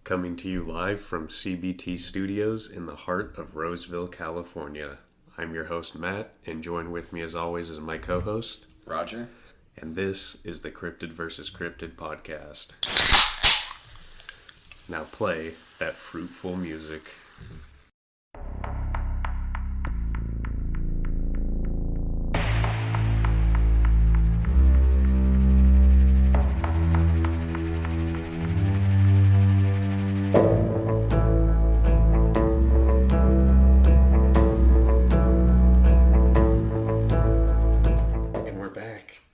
coming to you live from CBT Studios in the heart of Roseville, California. I'm your host, Matt, and joined with me as always is my co-host, Roger. And this is the Cryptid vs. Cryptid podcast. Now play that fruitful music.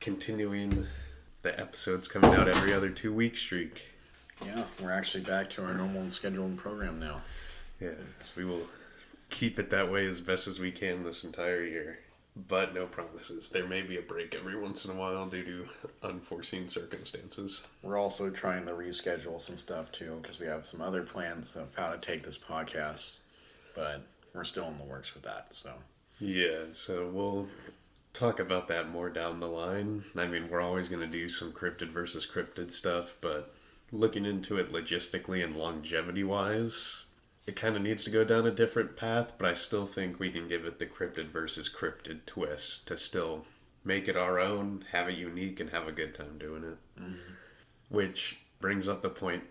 Continuing the episodes coming out every other 2-week streak. Yeah, we're actually back to our normal scheduled program now. Yeah, we will keep it that way as best as we can this entire year. But no promises. There may be a break every once in a while due to unforeseen circumstances. We're also trying to reschedule some stuff too, because we have some other plans of how to take this podcast, but we're still in the works with that. So yeah, so we'll talk about that more down the line. I mean, we're always going to do some cryptid versus cryptid stuff, but looking into it logistically and longevity-wise, it kind of needs to go down a different path, but I still think we can give it the cryptid versus cryptid twist to still make it our own, have it unique, and have a good time doing it. Mm-hmm. Which brings up the point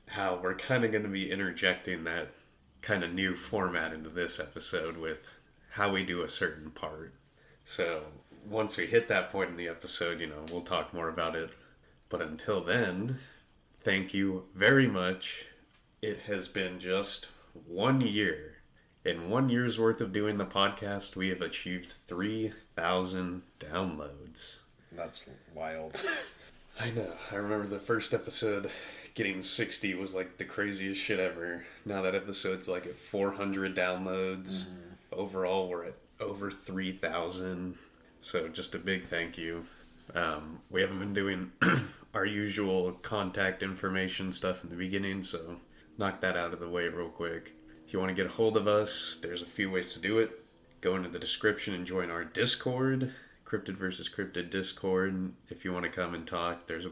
how we're kind of going to be interjecting that kind of new format into this episode with how we do a certain part. So, once we hit that point in the episode, we'll talk more about it. But until then, thank you very much. It has been just 1 year. In 1 year's worth of doing the podcast, we have achieved 3,000 downloads. That's wild. I know. I remember the first episode getting 60 was like the craziest shit ever. Now that episode's like at 400 downloads. Mm-hmm. Overall, we're at over 3,000. So just a big thank you. We haven't been doing our usual contact information stuff in the beginning, so knock that out of the way real quick. If you want to get a hold of us, there's a few ways to do it. Go into the description and join our Discord, Cryptid vs. Cryptid Discord. If you want to come and talk, there's a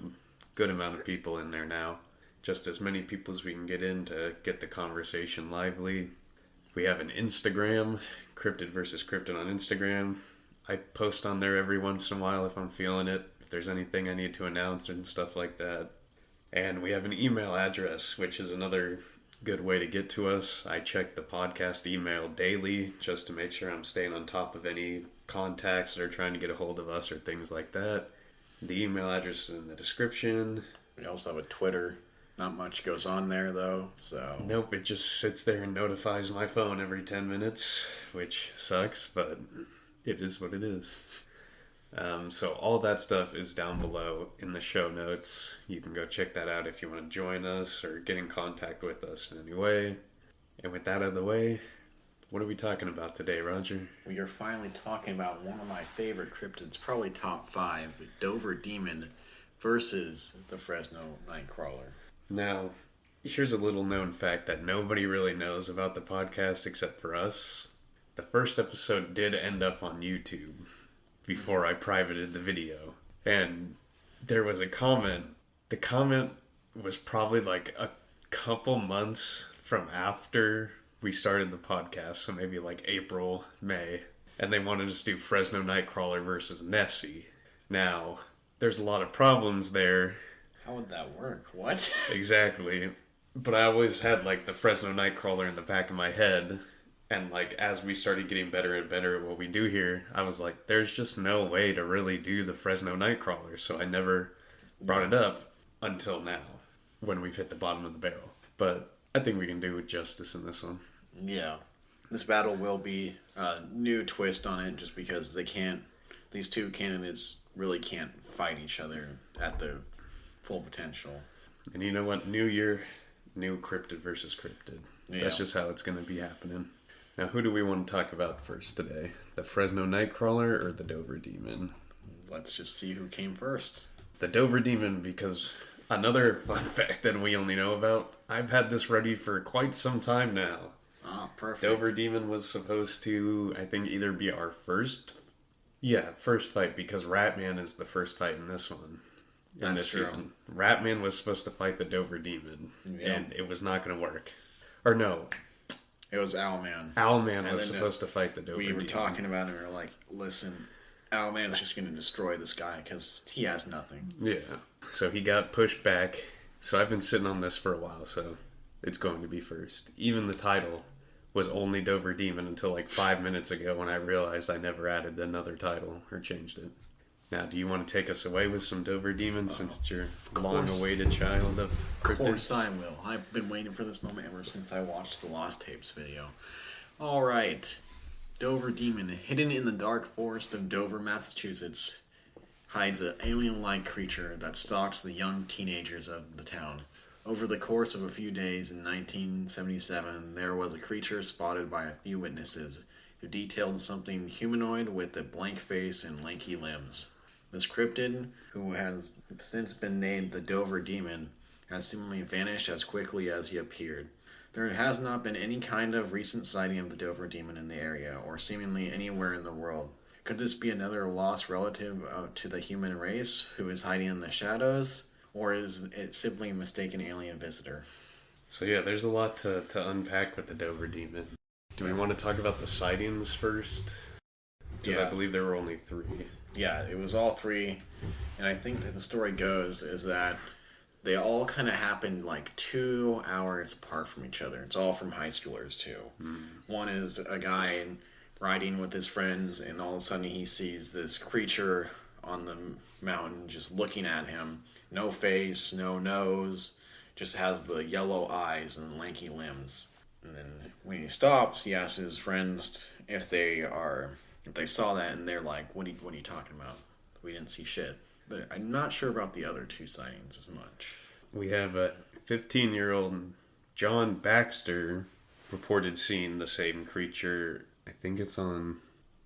good amount of people in there now. Just as many people as we can get in to get the conversation lively. We have an Instagram, Cryptid vs. Cryptid on Instagram. I post on there every once in a while if I'm feeling it, if there's anything I need to announce and stuff like that. And we have an email address, which is another good way to get to us. I check the podcast email daily just to make sure I'm staying on top of any contacts that are trying to get a hold of us or things like that. The email address is in the description. We also have a Twitter. Not much goes on there, though, so... Nope, it just sits there and notifies my phone every 10 minutes, which sucks, but it is what it is. So all that stuff is down below in the show notes. You can go check that out if you want to join us or get in contact with us in any way. And with that out of the way, what are we talking about today, Roger? We are finally talking about one of my favorite cryptids, probably top 5, the Dover Demon versus the Fresno Nightcrawler. Now, here's a little known fact that nobody really knows about the podcast except for us. The first episode did end up on YouTube before I privated the video. And there was a comment. The comment was probably like a couple months from after we started the podcast, so maybe like April, May. And they wanted us to do Fresno Nightcrawler versus Nessie. Now, there's a lot of problems there. How would that work? What? Exactly. But I always had, like, the Fresno Nightcrawler in the back of my head. And, like, as we started getting better and better at what we do here, I was like, there's just no way to really do the Fresno Nightcrawler. So I never brought it up until now, when we've hit the bottom of the barrel. But I think we can do it justice in this one. Yeah. This battle will be a new twist on it, just because these two candidates really can't fight each other at their full potential. And you know what? New year, new cryptid versus cryptid. Yeah. That's just how it's going to be happening. Now, who do we want to talk about first today? The Fresno Nightcrawler or the Dover Demon? Let's just see who came first. The Dover Demon, because another fun fact that we only know about, I've had this ready for quite some time now. Ah, perfect. Dover Demon was supposed to, I think, either be our first fight, because Ratman is the first fight in this one. in this season. Ratman was supposed to fight the Dover Demon, and it was not going to work. Or no. It was Owlman. Owlman was supposed to fight the Dover Demon. We were talking about it, and we were like, listen, Owlman's just going to destroy this guy because he has nothing. Yeah. So he got pushed back. So I've been sitting on this for a while, so it's going to be first. Even the title was only Dover Demon until like 5 minutes ago when I realized I never added another title or changed it. Now, do you want to take us away with some Dover Demon since it's your long-awaited child of cryptids? Of course I will. I've been waiting for this moment ever since I watched the Lost Tapes video. All right. Dover Demon, hidden in the dark forest of Dover, Massachusetts, hides an alien-like creature that stalks the young teenagers of the town. Over the course of a few days in 1977, there was a creature spotted by a few witnesses who detailed something humanoid with a blank face and lanky limbs. This cryptid, who has since been named the Dover Demon, has seemingly vanished as quickly as he appeared. There has not been any kind of recent sighting of the Dover Demon in the area, or seemingly anywhere in the world. Could this be another lost relative to the human race who is hiding in the shadows? Or is it simply a mistaken alien visitor? So yeah, there's a lot to unpack with the Dover Demon. Do we want to talk about the sightings first? Because I believe there were only 3. Yeah, it was all 3. And I think that the story goes is that they all kind of happened like 2 hours apart from each other. It's all from high schoolers too. One is a guy riding with his friends, and all of a sudden he sees this creature on the mountain just looking at him. No face, no nose, just has the yellow eyes and lanky limbs. And then when he stops, he asks his friends if they saw that, and they're like, what are you talking about? We didn't see shit. But I'm not sure about the other 2 sightings as much. We have a 15-year-old John Baxter reported seeing the same creature. I think it's on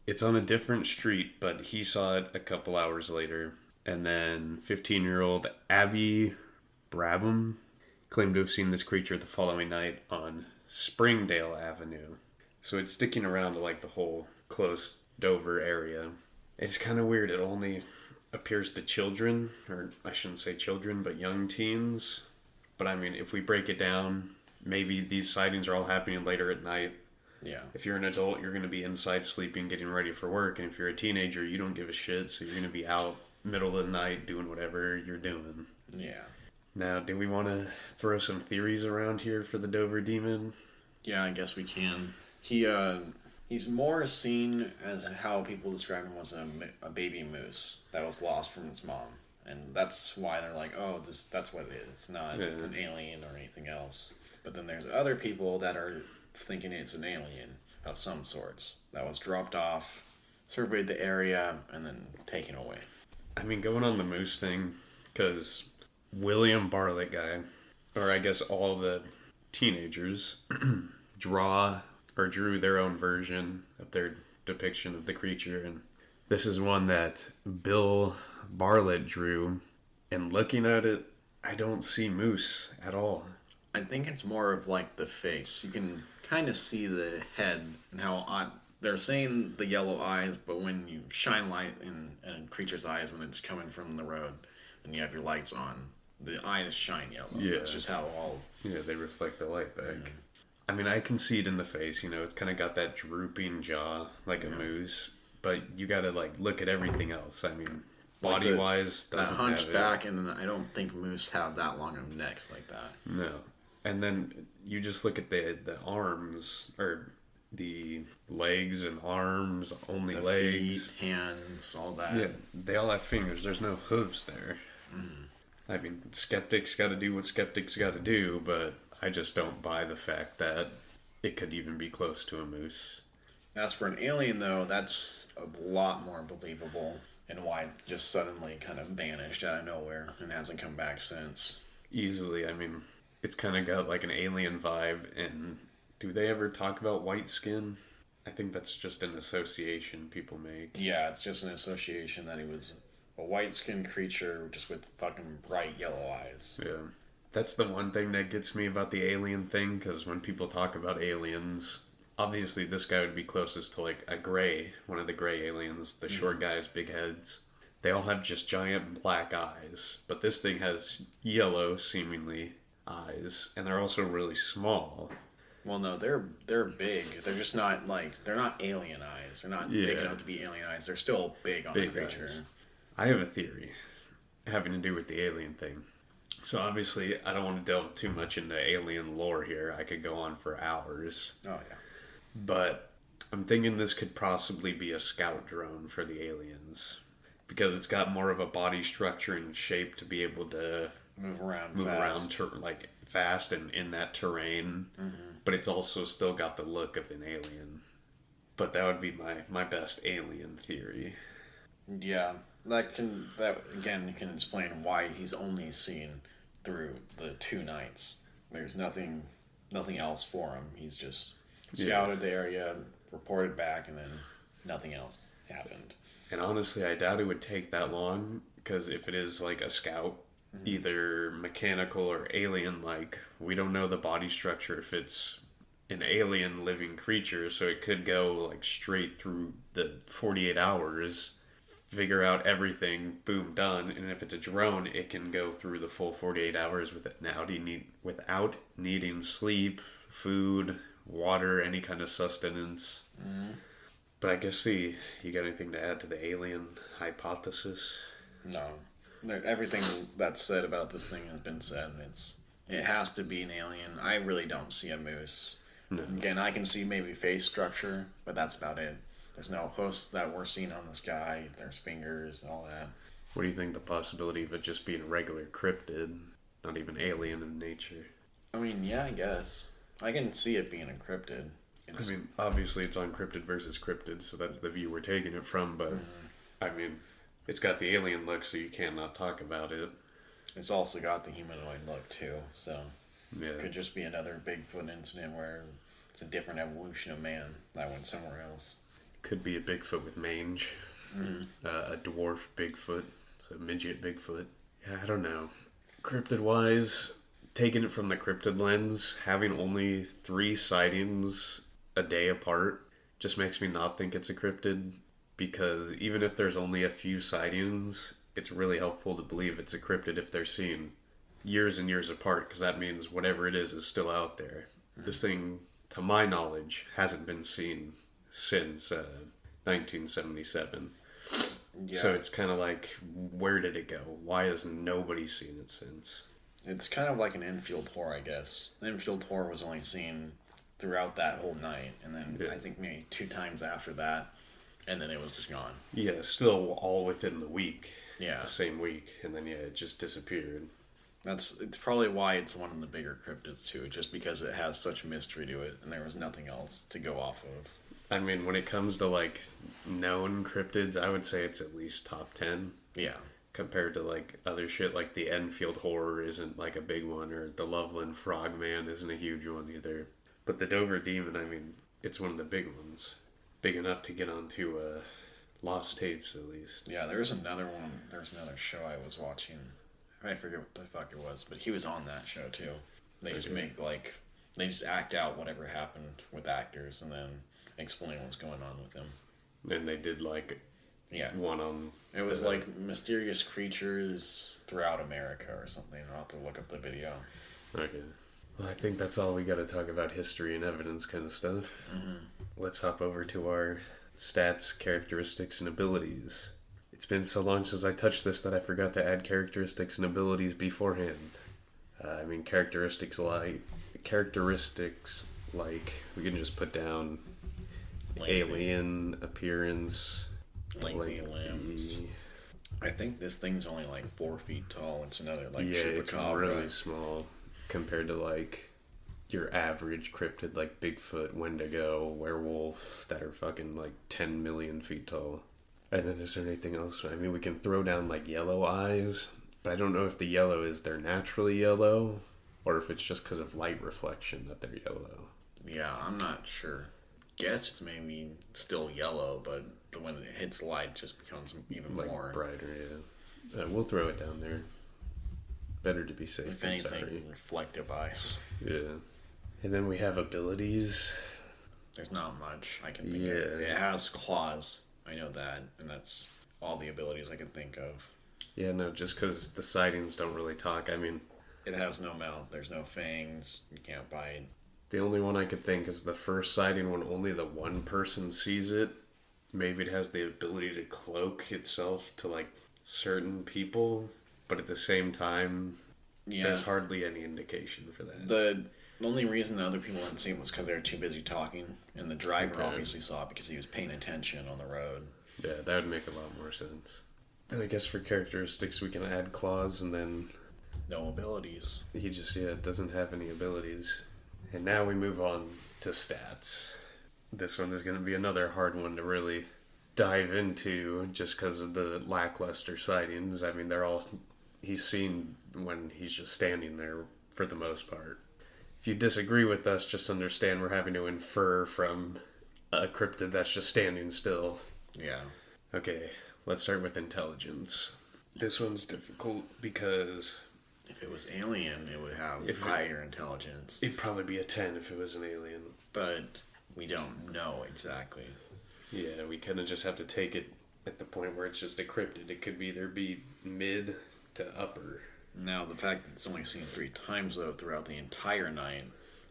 a different street, but he saw it a couple hours later. And then 15-year-old Abby Brabham claimed to have seen this creature the following night on Springdale Avenue. So it's sticking around to like the whole close Dover area. It's kind of weird. It only appears to children, or I shouldn't say children, but young teens. But I mean, if we break it down, maybe these sightings are all happening later at night. Yeah. If you're an adult, you're going to be inside sleeping, getting ready for work. And if you're a teenager, you don't give a shit. So you're going to be out middle of the night doing whatever you're doing. Yeah. Now, do we want to throw some theories around here for the Dover Demon? Yeah, I guess we can. He's more seen as how people describe him was a baby moose that was lost from its mom. And that's why they're like, oh, that's what it is. It's not an alien or anything else. But then there's other people that are thinking it's an alien of some sorts that was dropped off, surveyed the area, and then taken away. I mean, going on the moose thing, because William Bartlett guy, or I guess all the teenagers, drew their own version of their depiction of the creature, and this is one that Bill Bartlett drew, and looking at it, I don't see moose at all. I think it's more of like the face. You can kind of see the head and how odd. They're saying the yellow eyes, but when you shine light in a creature's eyes when it's coming from the road and you have your lights on, the eyes shine yellow. Yeah. That's just how all... Yeah, they reflect the light back. Yeah. I mean, I can see it in the face, it's kind of got that drooping jaw like a moose, but you got to look at everything else. I mean, body-wise, doesn't have it. Hunchback, and then I don't think moose have that long of necks like that. No. And then you just look at the arms, or the legs and arms, only the legs. Feet, hands, all that. Yeah, they all have fingers. There's no hooves there. Mm-hmm. I mean, skeptics got to do what skeptics got to do, but I just don't buy the fact that it could even be close to a moose. As for an alien, though, that's a lot more believable, and why it just suddenly kind of vanished out of nowhere and hasn't come back since. Easily, I mean, it's kind of got like an alien vibe, and do they ever talk about white skin? I think that's just an association people make. Yeah, it's just an association that he was a white-skinned creature just with fucking bright yellow eyes. Yeah. That's the one thing that gets me about the alien thing, because when people talk about aliens, obviously this guy would be closest to like a gray, one of the gray aliens, the short guys, big heads. they all have just giant black eyes, but this thing has yellow, seemingly, eyes, and they're also really small. Well, no, they're big. They're just not like they're not alien eyes. They're not big enough to be alien eyes. They're still big on the creature. Eyes. I have a theory having to do with the alien thing. So obviously, I don't want to delve too much into alien lore here. I could go on for hours. Oh yeah. But I'm thinking this could possibly be a scout drone for the aliens. Because it's got more of a body structure and shape to be able to move around fast and in that terrain. But it's also still got the look of an alien. But that would be my best alien theory. Yeah, that again can explain why he's only seen through the 2 nights. There's nothing else for him. He's just scouted the area, reported back, and then nothing else happened. And honestly, I doubt it would take that long, because if it is like a scout, either mechanical or alien-like, we don't know the body structure if it's an alien living creature, so it could go like straight through the 48 hours, figure out everything, boom, done. And if it's a drone, it can go through the full 48 hours without needing sleep, food, water, any kind of sustenance. But I guess, you got anything to add to the alien hypothesis? No. Everything that's said about this thing has been said. It has to be an alien. I really don't see a moose. No. Again, I can see maybe face structure, but that's about it. There's no hooves that we're seeing on this guy. There's fingers and all that. What do you think the possibility of it just being a regular cryptid, not even alien in nature? I mean, yeah, I guess. I can see it being a cryptid. I mean, obviously it's on cryptid versus cryptid, so that's the view we're taking it from, but, I mean, it's got the alien look, so you can't not talk about it. It's also got the humanoid look, too, so it could just be another Bigfoot incident where it's a different evolution of man that went somewhere else. Could be a Bigfoot with mange. A dwarf Bigfoot. So a midget Bigfoot. Yeah, I don't know. Cryptid-wise, taking it from the cryptid lens, having only 3 sightings a day apart just makes me not think it's a cryptid, because even if there's only a few sightings, it's really helpful to believe it's a cryptid if they're seen years and years apart, because that means whatever it is still out there. This thing, to my knowledge, hasn't been seen since 1977. Yeah. So it's kind of like, where did it go? Why has nobody seen it since? It's kind of like an infield whore, I guess. The infield whore was only seen throughout that whole night, and then I think maybe 2 times after that, and then it was just gone. Yeah, still all within the week. Yeah. The same week, and then it just disappeared. It's probably why it's one of the bigger cryptids too, just because it has such mystery to it, and there was nothing else to go off of. I mean, when it comes to like known cryptids, I would say it's at least top 10. Yeah. Compared to like other shit, like the Enfield Horror isn't like a big one, or the Loveland Frogman isn't a huge one either. But the Dover Demon, I mean, it's one of the big ones. Big enough to get onto Lost Tapes, at least. Yeah, there's another one. There's another show I was watching. I forget what the fuck it was, but he was on that show too. They just they just act out whatever happened with actors and then explain what's going on with them. And they did like one on... It was like mysterious creatures throughout America or something. I'll have to look up the video. Okay. Well, I think that's all we got to talk about history and evidence kind of stuff. Let's hop over to our stats, characteristics, and abilities. It's been so long since I touched this that I forgot to add characteristics and abilities beforehand. I mean, characteristics like we can just put down alien appearance, lengthy limbs. I think this thing's only like 4 feet tall. It's another chupacabra. It's really small compared to like your average cryptid like Bigfoot, Wendigo, werewolf that are fucking like 10 million feet tall. And then is there anything else? I mean, we can throw down like yellow eyes, but I don't know if the yellow is they're naturally yellow or if it's just because of light reflection that they're yellow. Yeah, I'm not sure. Guess it's maybe still yellow, but when it hits light, it just becomes even more brighter. Yeah, we'll throw it down there. Better to be safe. If anything, reflective eyes. Yeah, and then we have abilities. There's not much I can think of. It has claws. I know that, and that's all the abilities I can think of. Yeah, no, just because the sightings don't really talk. I mean, It has no mouth. There's no fangs. You can't bite. the only one I could think is the first sighting when only the one person sees it. Maybe it has the ability to cloak itself to like certain people, but at the same time, there's hardly any indication for that. The only reason the other people didn't see it was because they were too busy talking, and the driver obviously saw it because he was paying attention on the road. Yeah, that would make a lot more sense. And I guess for characteristics, we can add claws, and then No abilities. he just, doesn't have any abilities. And now we move on to stats. This one is going to be another hard one to really dive into just because of the lackluster sightings. I mean, he's seen when he's just standing there for the most part. If you disagree with us, just understand we're having to infer from a cryptid that's just standing still. Yeah. Okay, let's start with intelligence. This one's difficult because If it was alien, it would have higher intelligence. it'd probably be a 10 if it was an alien. But we don't know exactly. Yeah, we kind of just have to take it at the point where it's just a cryptid. It could either be mid to upper. Now, the fact that it's only seen 3 times, though, throughout the entire night,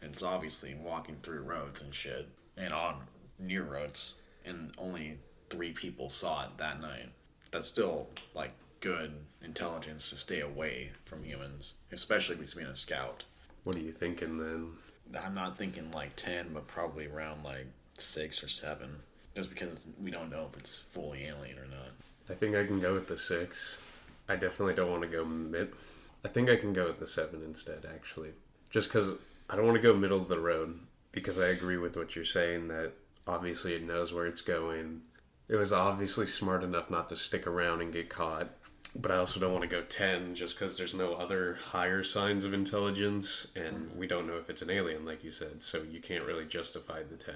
and it's obviously walking through roads and shit, and on near roads, and only 3 people saw it that night. That's still, like, good intelligence to stay away from humans, especially if being a scout. What are you thinking then? I'm not thinking like 10, but probably around like 6 or 7. Just because we don't know if it's fully alien or not. I think I can go with the 6. I definitely don't want to go mid. I think I can go with the 7 instead, actually. Just because I don't want to go middle of the road. Because I agree with what you're saying that obviously it knows where it's going. It was obviously smart enough not to stick around and get caught. But I also don't want to go 10 just because there's no other higher signs of intelligence. And we don't know if it's an alien, like you said. So you can't really justify the 10.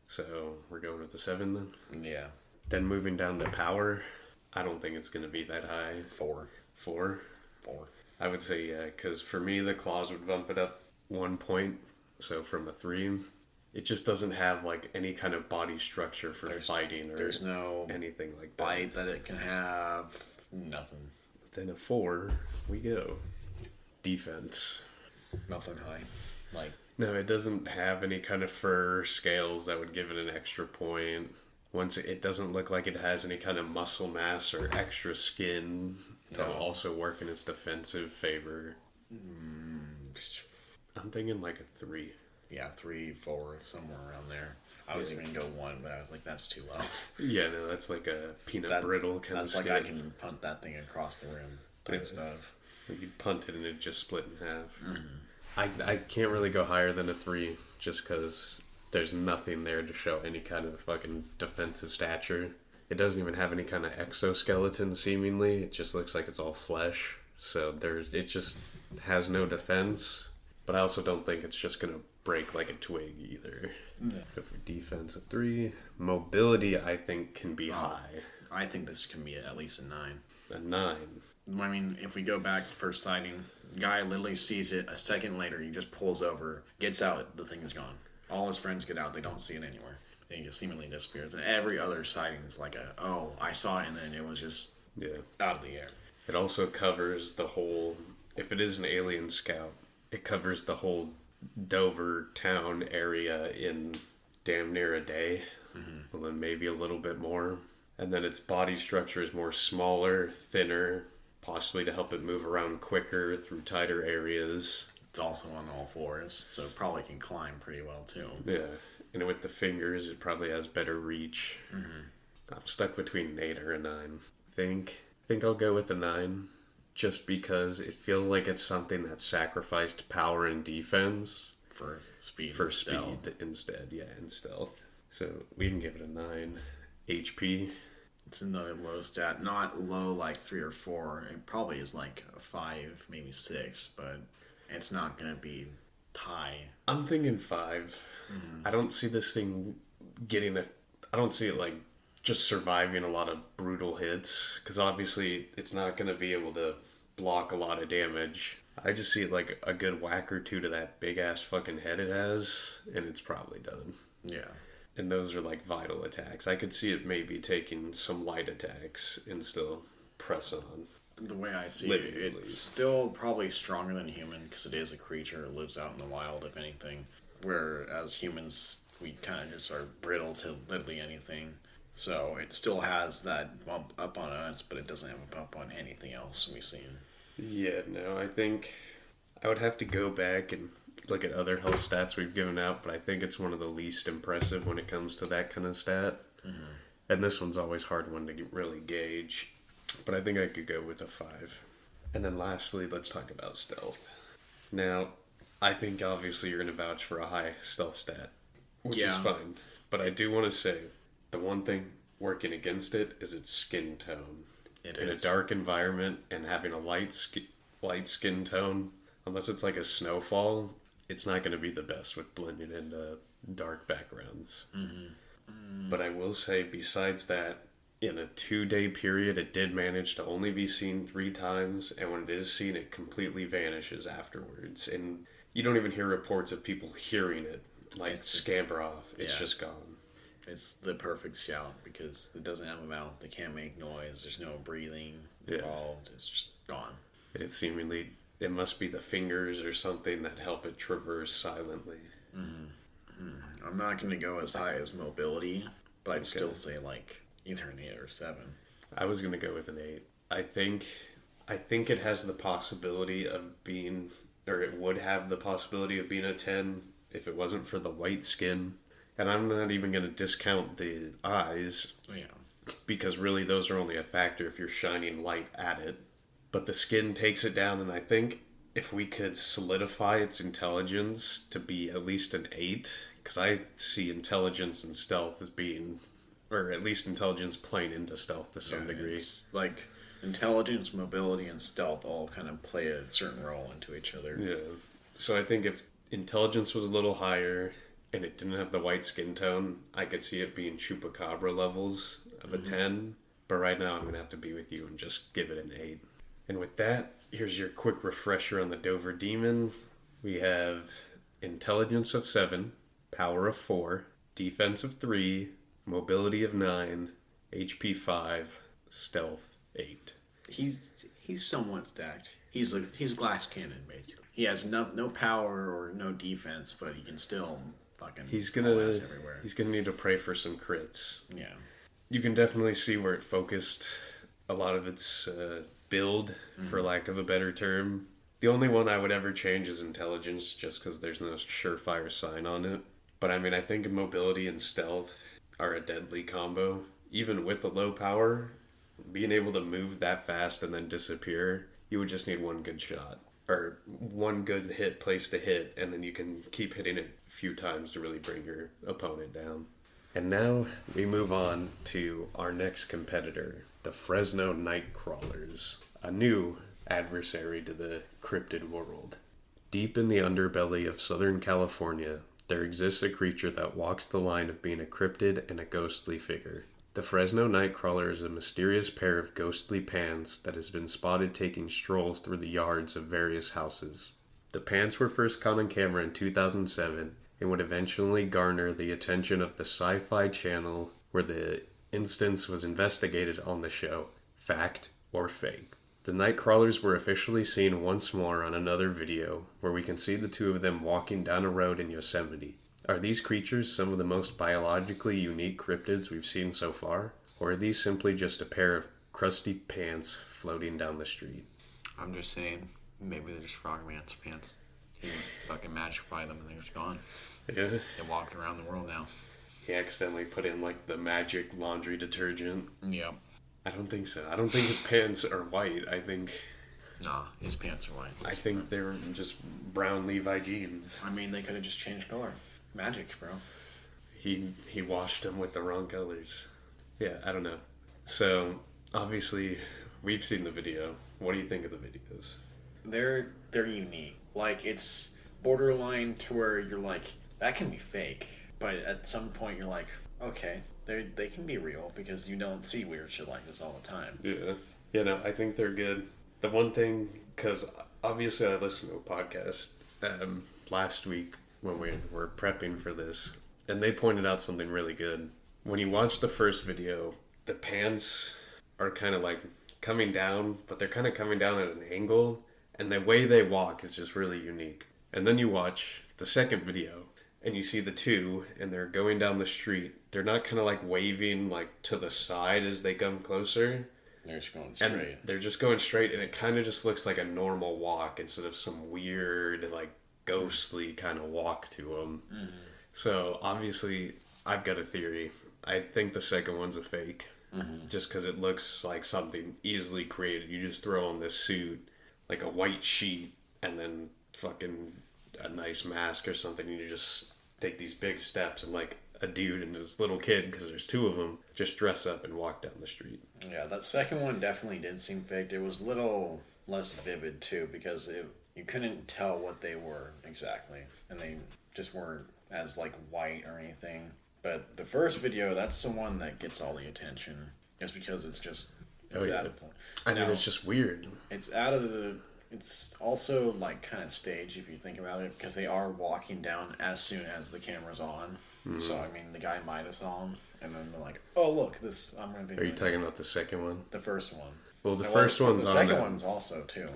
So we're going with the 7 then? Yeah. Then moving down to power, I don't think it's going to be that high. 4. 4? 4. I would say, yeah, because for me, the claws would bump it up 1 point. So from a 3, it just doesn't have like any kind of body structure for fighting or there's no anything like that. bite that it can have. Nothing. Then a 4, we go. Defense. Nothing high. Like, No, it doesn't have any kind of fur scales that would give it an extra point. Once it doesn't look like it has any kind of muscle mass or extra skin to also work in its defensive favor. I'm thinking like a 3. yeah, 3, 4, somewhere around there. I was even going to go 1, but I was like, that's too low. Yeah, no, that's like a peanut brittle kind of That's skin. like I can punt that thing across the rim type stuff. Like you'd punt it and it'd just split in half. I can't really go higher than a 3 just because there's nothing there to show any kind of fucking defensive stature. It doesn't even have any kind of exoskeleton seemingly. It just looks like it's all flesh. So it just has no defense. But I also don't think it's just going to break like a twig either. No. Go for defense, a 3. Mobility, I think, can be high. I think this can be at least a 9. A 9. I mean, if we go back to first sighting, guy literally sees it. A second later, he just pulls over, gets out, the thing is gone. All his friends get out, they don't see it anywhere. And he just seemingly disappears. And every other sighting is like I saw it, and then it was just out of the air. It also covers the whole, if it is an alien scout, it covers the whole Dover town area in damn near a day. Well, then maybe a little bit more. And then its body structure is more smaller, thinner, possibly to help it move around quicker through tighter areas. It's also on all fours, so it probably can climb pretty well too. Yeah, and with the fingers, it probably has better reach. I'm stuck between an 8 or a 9. Think I'll go with a 9, just because it feels like it's something that sacrificed power and defense for speed. For speed instead, and stealth. So we can give it a 9. HP. It's another low stat. Not low like 3 or 4. It probably is like a 5, maybe 6, but it's not going to be high. I'm thinking 5. I don't see this thing getting I don't see it like just surviving a lot of brutal hits, because obviously it's not going to be able to block a lot of damage. I just see it like a good whack or two to that big ass fucking head it has, and it's probably done. Yeah. And those are like vital attacks. I could see it maybe taking some light attacks and still press on. The way I see it, it's still probably stronger than human because it is a creature. It lives out in the wild, if anything. Whereas humans, we kind of just are brittle to literally anything. So it still has that bump up on us, but it doesn't have a bump on anything else we've seen. Yeah, no, I think I would have to go back and look at other health stats we've given out, but I think it's one of the least impressive when it comes to that kind of stat. Mm-hmm. And this one's always hard one to really gauge. But I think I could go with a 5. And then lastly, let's talk about stealth. Now, I think obviously you're going to vouch for a high stealth stat, which is fine. But I do want to say, the one thing working against it is its skin tone. In a dark environment and having a light skin tone, unless it's like a snowfall, it's not going to be the best with blending into dark backgrounds. Mm-hmm. But I will say, besides that, in a 2-day period, it did manage to only be seen 3 times, and when it is seen, it completely vanishes afterwards. And you don't even hear reports of people hearing it, like, scamper off. It's just gone. It's the perfect scout because it doesn't have a mouth, it can't make noise, there's no breathing involved, it's just gone. It must be the fingers or something that help it traverse silently. Mm-hmm. I'm not going to go as high as mobility, but I'd still say like either an 8 or 7. I was going to go with an 8. I think it has the possibility of being, or it would have the possibility of being a 10 if it wasn't for the white skin. And I'm not even going to discount the eyes. Because really those are only a factor if you're shining light at it. But the skin takes it down, and I think if we could solidify its intelligence to be at least an 8, because I see intelligence and stealth as being, or at least intelligence playing into stealth to some degree. It's like intelligence, mobility, and stealth all kind of play a certain role into each other. Yeah. So I think if intelligence was a little higher and it didn't have the white skin tone, I could see it being chupacabra levels of a 10. But right now I'm going to have to be with you and just give it an 8. And with that, here's your quick refresher on the Dover Demon. We have intelligence of 7, power of 4, defense of 3, mobility of 9, HP 5, stealth 8. He's somewhat stacked. He's glass cannon basically. He has no power or no defense, but he can still fucking everywhere. He's gonna need to pray for some crits. Yeah. You can definitely see where it focused a lot of its build, for lack of a better term. The only one I would ever change is intelligence, just because there's no surefire sign on it. But I mean, I think mobility and stealth are a deadly combo. Even with the low power, being able to move that fast and then disappear, you would just need one good shot. Or one good place to hit, and then you can keep hitting it a few times to really bring your opponent down. And now we move on to our next competitor, the Fresno Nightcrawlers, a new adversary to the cryptid world. Deep in the underbelly of Southern California, there exists a creature that walks the line of being a cryptid and a ghostly figure. The Fresno Nightcrawler is a mysterious pair of ghostly pants that has been spotted taking strolls through the yards of various houses. The pants were first caught on camera in 2007 and would eventually garner the attention of the Sci-Fi Channel, where the instance was investigated on the show, Fact or Fake. The Nightcrawlers were officially seen once more on another video, where we can see the two of them walking down a road in Yosemite. Are these creatures some of the most biologically unique cryptids we've seen so far? Or are these simply just a pair of crusty pants floating down the street? I'm just saying, maybe they're just Frogman's pants. He fucking magify them and they're just gone. Yeah. They walk around the world now. He accidentally put in like the magic laundry detergent. Yep. I don't think so. I don't think his pants are white. Nah, his pants are white. I think they were just brown Levi jeans. I mean, they could have just changed color. Magic, bro. He washed them with the wrong colors. Yeah, I don't know. So, obviously, we've seen the video. What do you think of the videos? They're unique. Like, it's borderline to where you're like, that can be fake. But at some point you're like, okay, they can be real because you don't see weird shit like this all the time. Yeah. Yeah, no, I think they're good. The one thing, because obviously I listened to a podcast last week when we were prepping for this, And they pointed out something really good. When you watch the first video, the pants are kind of like coming down, but they're kind of coming down at an angle, and the way they walk is just really unique. And then you watch the second video, and you see the two, and they're going down the street. They're not kind of like waving like to the side as they come closer. They're just going straight. And they're just going straight, and it kind of just looks like a normal walk instead of some weird, like, ghostly kind of walk to them. Mm-hmm. So, obviously, I've got a theory. I think the second one's a fake. Mm-hmm. Just because it looks like something easily created. You just throw on this suit, like a white sheet, and then fucking a nice mask or something, and you just take these big steps, and like a dude and this little kid, because there's two of them, just dress up and walk down the street. Yeah, that second one definitely did seem faked. It was a little less vivid too, because you couldn't tell what they were exactly, and they just weren't as like white or anything. But the first video, that's the one that gets all the attention, just because it's out of point. I mean, it's just weird. It's out of the. It's also like kind of staged if you think about it, because they are walking down as soon as the camera's on. Mm-hmm. So I mean, the guy might have saw him, and then they're like, "Oh look, this." I'm gonna. Are you talking about the second one? The first one. Well, the first one's on. The second one's also too.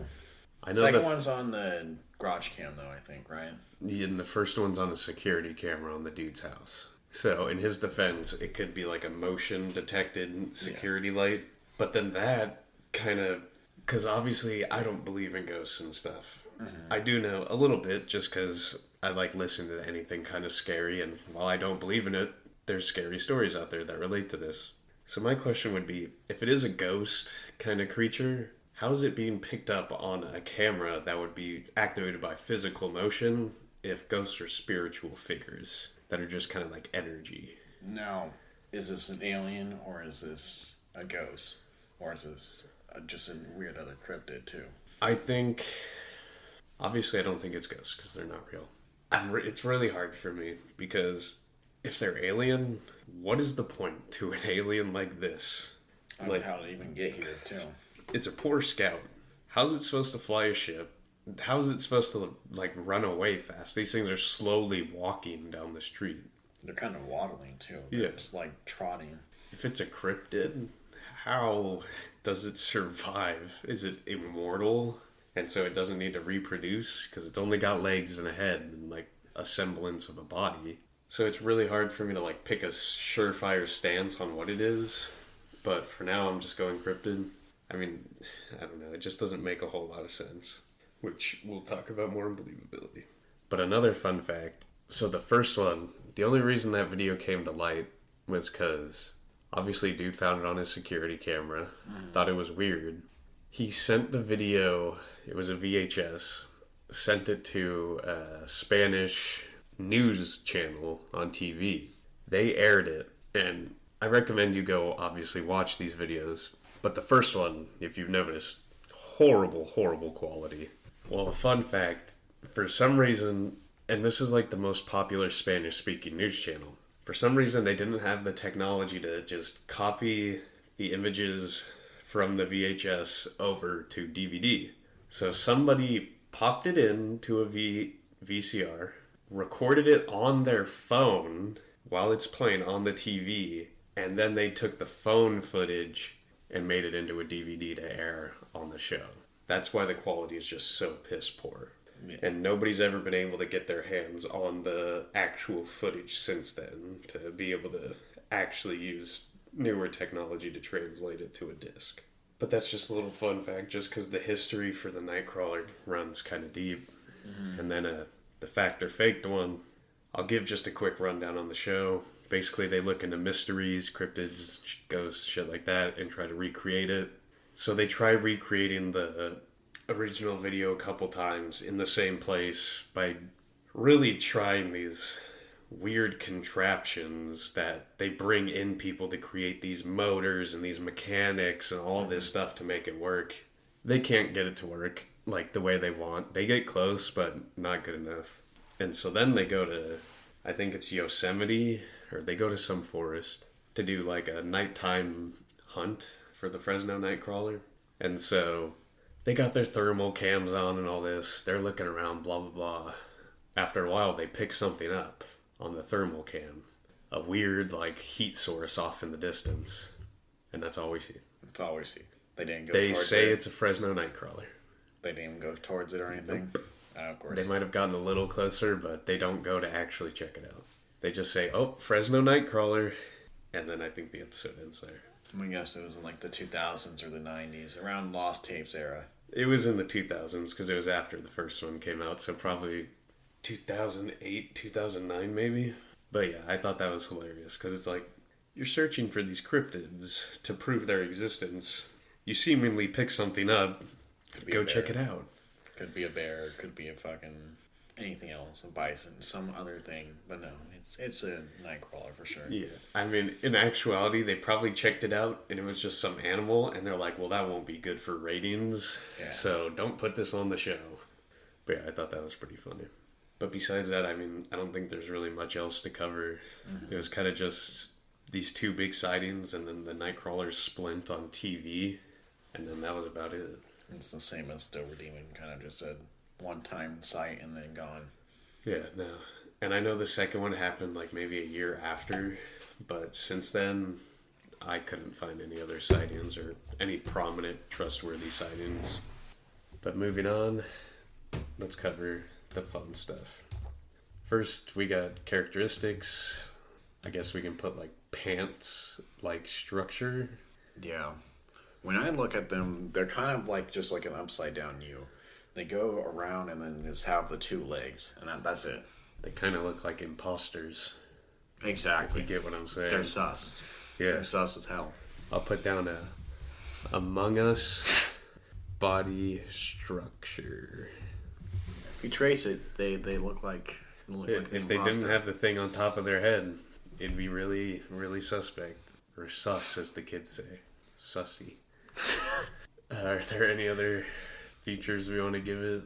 I know. The second one's on the garage cam though, I think, right? Yeah, and the first one's on a security camera on the dude's house. So in his defense, it could be like a motion detected security light, but then that kind of. Because obviously I don't believe in ghosts and stuff. Mm-hmm. I do know a little bit just because I like listening to anything kind of scary. And while I don't believe in it, there's scary stories out there that relate to this. So my question would be, if it is a ghost kind of creature, how is it being picked up on a camera that would be activated by physical motion if ghosts are spiritual figures that are just kind of like energy? Now, is this an alien or is this a ghost? Or is this... just a weird other cryptid too? I think, obviously I don't think it's ghosts because they're not real. It's really hard for me because if they're alien, what is the point to an alien like this? I don't know how to even get here too. It's a poor scout. How's it supposed to fly a ship? How's it supposed to like run away fast? These things are slowly walking down the street. They're kind of waddling too. They're just like trotting. If it's a cryptid, how does it survive? Is it immortal? And so it doesn't need to reproduce because it's only got legs and a head and like a semblance of a body. So it's really hard for me to like pick a surefire stance on what it is. But for now, I'm just going cryptid. I mean, I don't know. It just doesn't make a whole lot of sense, which we'll talk about more in believability. But another fun fact. So the first one, the only reason that video came to light was because obviously dude found it on his security camera, thought it was weird. He sent the video, it was a VHS, sent it to a Spanish news channel on TV. They aired it, and I recommend you go obviously watch these videos. But the first one, if you've noticed, horrible quality. Well, a fun fact, for some reason, and this is like the most popular Spanish-speaking news channel, for some reason they didn't have the technology to just copy the images from the VHS over to DVD. So somebody popped it into a VCR, recorded it on their phone while it's playing on the TV, and then they took the phone footage and made it into a DVD to air on the show. That's why the quality is just so piss poor. Yeah. And nobody's ever been able to get their hands on the actual footage since then to be able to actually use newer technology to translate it to a disc. But that's just a little fun fact, just because the history for the Nightcrawler runs kind of deep. Mm-hmm. And then the fact or faked one, I'll give just a quick rundown on the show. Basically, they look into mysteries, cryptids, ghosts, shit like that, and try to recreate it. So they try recreating the original video a couple times in the same place by really trying these weird contraptions that they bring in people to create these motors and these mechanics and all this stuff to make it work. They can't get it to work like the way they want. They get close, but not good enough. And so then they go to, I think it's Yosemite, or they go to some forest to do like a nighttime hunt for the Fresno Nightcrawler. And so they got their thermal cams on and all this. They're looking around, blah, blah, blah. After a while, they pick something up. on the thermal cam a weird like heat source off in the distance, and that's all we see. That's all we see. They didn't go. They towards say it. it's a Fresno nightcrawler. They didn't even go towards it or anything. Nope. Of course. They might have gotten a little closer, but they don't go to actually check it out. They just say, "Oh, Fresno nightcrawler," and then I think the episode ends there. I'm gonna guess it was in like the 2000s or the 90s, around Lost Tapes era. It was in the 2000s because it was after the first one came out, so probably 2008, 2009 maybe. But yeah, I thought that was hilarious because it's like, you're searching for these cryptids to prove their existence. You seemingly pick something up, go check it out. Could be a bear, could be a fucking anything else, a bison, some other thing. But no, it's a nightcrawler for sure. Yeah, I mean, in actuality, they probably checked it out and it was just some animal, and they're like, well, that won't be good for ratings, so don't put this on the show. But yeah, I thought that was pretty funny. But besides that, I mean, I don't think there's really much else to cover. Mm-hmm. It was kind of just these two big sightings, and then the Nightcrawler's splint on TV, and then that was about it. It's the same as Dover Demon, kind of just a one-time sight and then gone. Yeah, no. And I know the second one happened like maybe a year after, but since then, I couldn't find any other sightings or any prominent, trustworthy sightings. But moving on, let's cover the fun stuff. First, we got characteristics. I guess we can put like pants, like structure. Yeah. When I look at them, they're kind of like just like an upside down U. They go around and then just have the two legs, and that's it. They kind of look like imposters. Exactly. If you get what I'm saying. They're sus. Yeah. They're sus as hell. I'll put down a Among Us body structure. If you trace it, they look like if they didn't have the thing on top of their head, it'd be really, really suspect. Or sus, as the kids say. Sussy. Are there any other features we want to give it?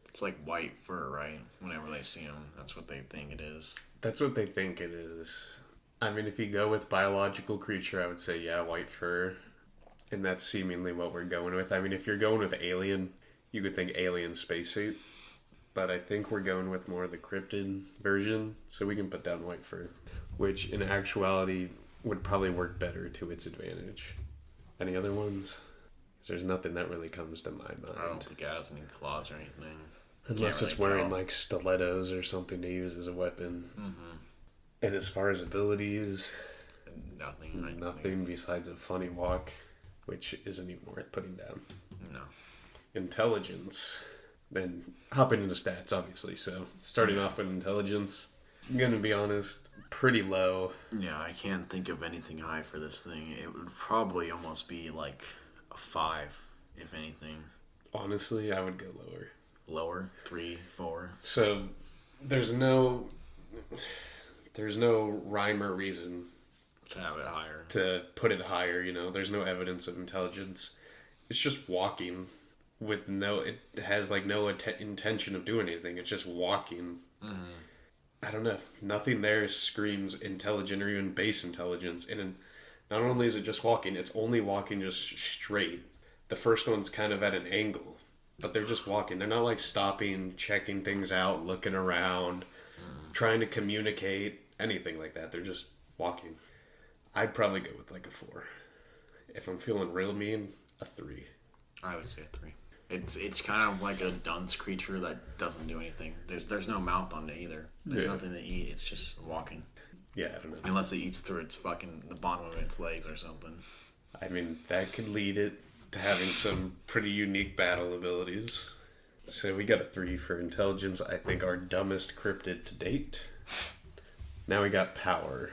It's like white fur, right? Whenever they see them, that's what they think it is. That's what they think it is. I mean, if you go with biological creature, I would say, yeah, white fur. And that's seemingly what we're going with. I mean, if you're going with alien, you could think alien spacesuit. But I think we're going with more of the cryptid version, so we can put down white fur. Which, in actuality, would probably work better to its advantage. Any other ones? Because there's nothing that really comes to my mind. I don't think it has any claws or anything. Unless it's wearing like stilettos or something to use as a weapon. Mm-hmm. And as far as abilities, nothing besides a funny walk, which isn't even worth putting down. No. Intelligence. Then hopping into stats, obviously. So starting off with intelligence, I'm going to be honest, pretty low. Yeah, I can't think of anything high for this thing. It would probably almost be like a 5, if anything. Honestly, I would go lower. Lower? 3, 4? So there's no rhyme or reason to have it higher. To put it higher, you know. There's no evidence of intelligence. It's just walking with it has like no intention of doing anything. It's just walking. Mm-hmm. I don't know. Nothing there screams intelligent or even base intelligence. And not only is it just walking, it's only walking just straight. The first one's kind of at an angle, but they're just walking. They're not like stopping, checking things out, looking around, trying to communicate, anything like that. They're just walking. I'd probably go with like a 4. If I'm feeling real mean, a 3. I would say a 3. It's kind of like a dunce creature that doesn't do anything. There's no mouth on it either. There's nothing to eat. It's just walking. Yeah, I don't know. Unless it eats through the bottom of its legs or something. I mean, that could lead it to having some pretty unique battle abilities. So we got a 3 for intelligence. I think our dumbest cryptid to date. Now we got power.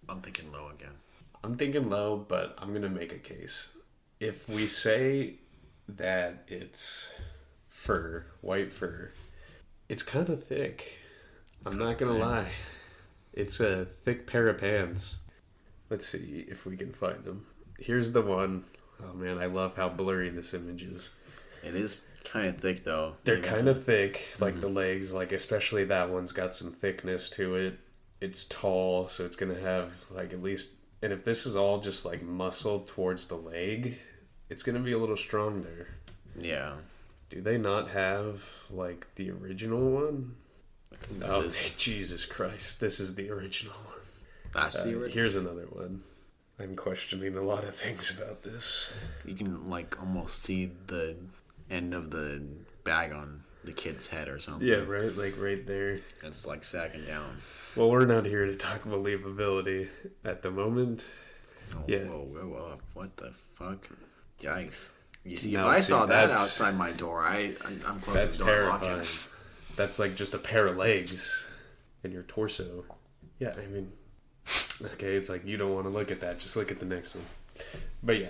I'm thinking low again. I'm thinking low, but I'm going to make a case. If we say that it's fur, white fur, it's kind of thick. I'm not going to lie. It's a thick pair of pants. Let's see if we can find them. Here's the one. Oh man, I love how blurry this image is. It is kind of thick though. They're kind of thick, like the legs, like especially that one's got some thickness to it. It's tall, so it's going to have like at least, and if this is all just like muscle towards the leg, it's going to be a little strong there. Yeah. Do they not have like the original one? Jesus Christ. This is the original one. That's the original. Here's another one. I'm questioning a lot of things about this. You can, like, almost see the end of the bag on the kid's head or something. Yeah, right? Like, right there. It's, like, sagging down. Well, we're not here to talk believability at the moment. Oh, Yeah. Whoa. What the fuck? Yikes. You see, No, if I see, saw that that's- outside my door, I'm close That's to the door terrifying. locking. That's like just a pair of legs and your torso. Yeah, I mean, okay, it's like you don't want to look at that. Just look at the next one. But yeah,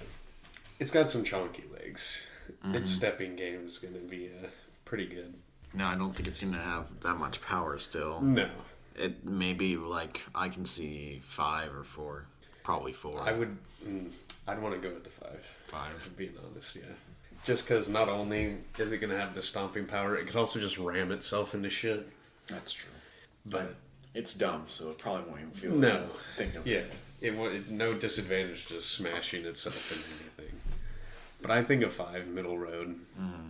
it's got some chonky legs. Its stepping game is going to be pretty good. No, I don't think it's going to have that much power still. No. It may be, like, I can see 5 or 4. Probably 4. I'd want to go with the 5. 5. Being honest, yeah. Just because not only is it going to have the stomping power, it could also just ram itself into shit. That's true. But it's dumb, so it probably won't even feel no, like think of yeah, it. No disadvantage to smashing itself into anything. But I think a 5 middle road